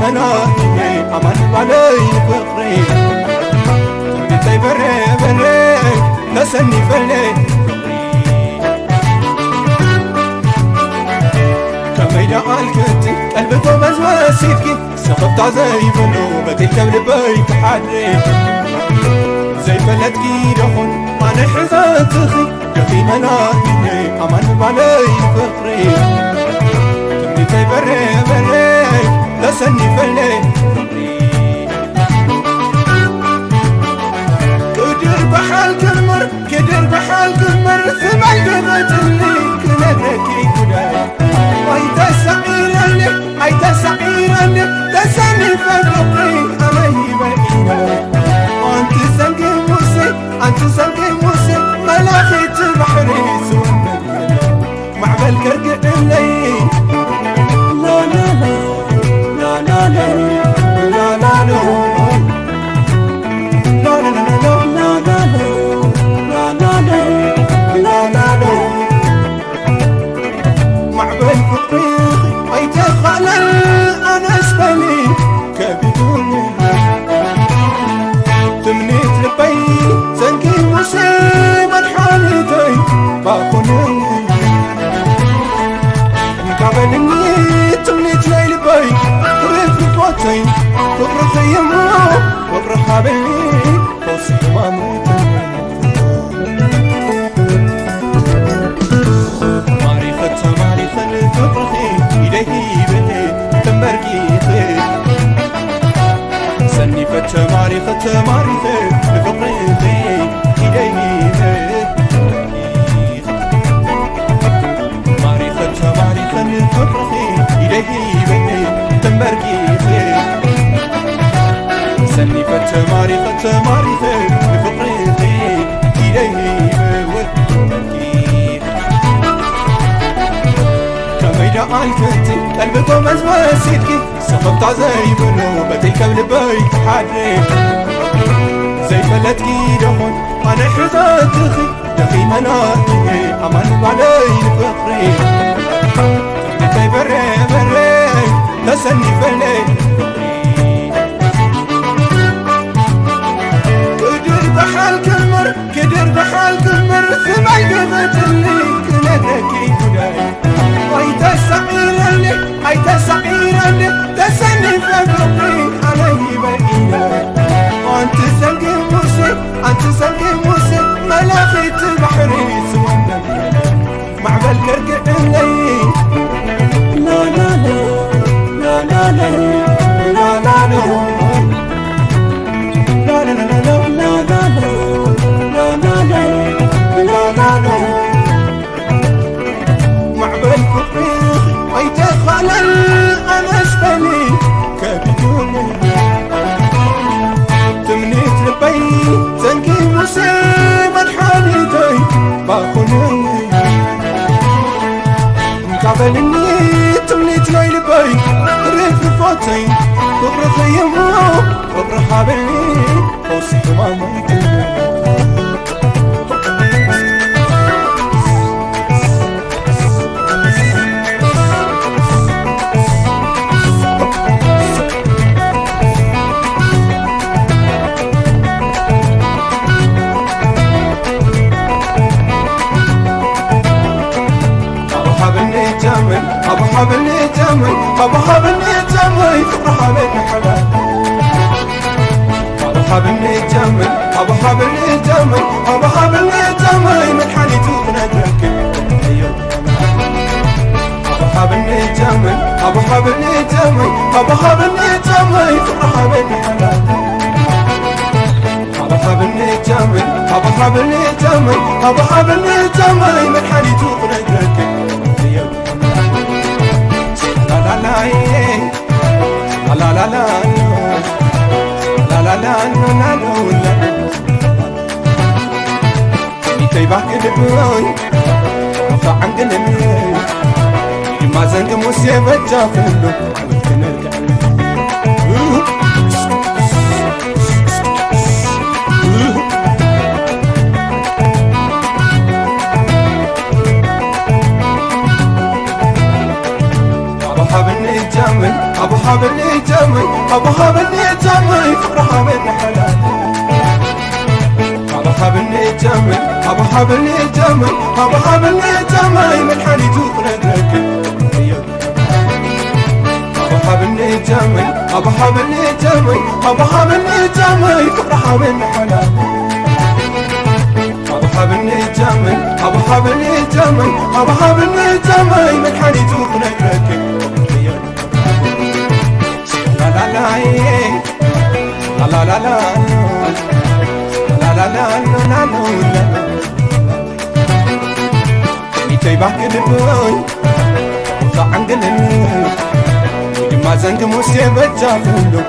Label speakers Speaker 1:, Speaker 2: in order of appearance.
Speaker 1: منادي أمان بالي فقري تمدي بري بري لسني فلي كميدا الكتي قلبته مزواسيتكي سخفت زي بلو بتلك بلبيك حدري زي بلدكي دخل أنا حزاتخي يخي منادي أمان بالي فقري تمدي بري بري لسني فلي كدر بحال كمر كدر بحال كمر ثم القبت اللي كنبكي كداي واي تسعيرني اي تسعيرني تسني فقري علي بقينا وانت سنقي موسي انت سنقي موسي ملاخي بحري سوى معبل كرق اللي لا لا لا لا لا لا لا معبل فقري اي تخلل انا اسفلي كبدوني تمنيت لبي زنكي مصيبة حالتي باخوني مقابلني تمنيت ليلي بي قريت فوتي قبر خيمو قبر حابلني قوسي ماموت تماري فتماري لفقري ذي إليه ماري فتماري لفقري إليه تمرقي ذي سني فتماري لفقري ذي إليه كميدا الكتي قلبته مزواسيتكي سخفت زي بلو بتلك بلبيك حدري زي بلدكي دخل أنا حزاتخي دخي منادي أمان بالي فقري تمدي بري بري لسني فلي كدر بحال كمر كدر بحال كمر ثم القبت اللي كنبكي كداي واي تسعيرني اي تسعيرني تسني فقري علي بقينا وانت سنقي موسي انت سنقي موسي ملاخي بحري سوى معبل كرق اللي لا لا لا لا لا لا لا لا لا لا لا لا لا معبل فقري اي تخلل انا اسفلي كبدوني تمنيت لبي زنقي مصيبة حالتي باخوني مقابلني تمنيت ليلي بي قريت فوتي قبر خيمو قبر حابلني قوسي ماموتي أبو حبلني جمل أبو حبلني جمل فقر حبلني حبل أبو حبلني جمل أبو حبلني جمل أبو حبلني جمل من حالي توقنا درك أبو حبلني جمل أبو حبلني جمل أبو حبلني جمل فقر حبلني حبل أبو حبلني جمل أبو حبلني جمل أبو حبلني جمل من حالي توقنا درك لا لا لا لا لا لا لا لا لا كي باكي دبوي فعن قلبي ما زنق موسيبة جافلو عملت نرجع أبو حبلني جمل جمي أبو حبلني جمي فرحة من حلال أبو حبلني جمي أبو حبلني جمي أبو حبلني جمي من حالي تخرج أبو حبلني جمي أبو حبلني جمي أبو حبلني جمي فرحة من حلال أبو حبلني جمي أبو حبلني جمي أبو حبلني جمي من حالي تخرج لا لا لا لا لا لا لا لا لا لا لا ميتي باكر بوي وطعن قلني وجما زنك موسي بجافلو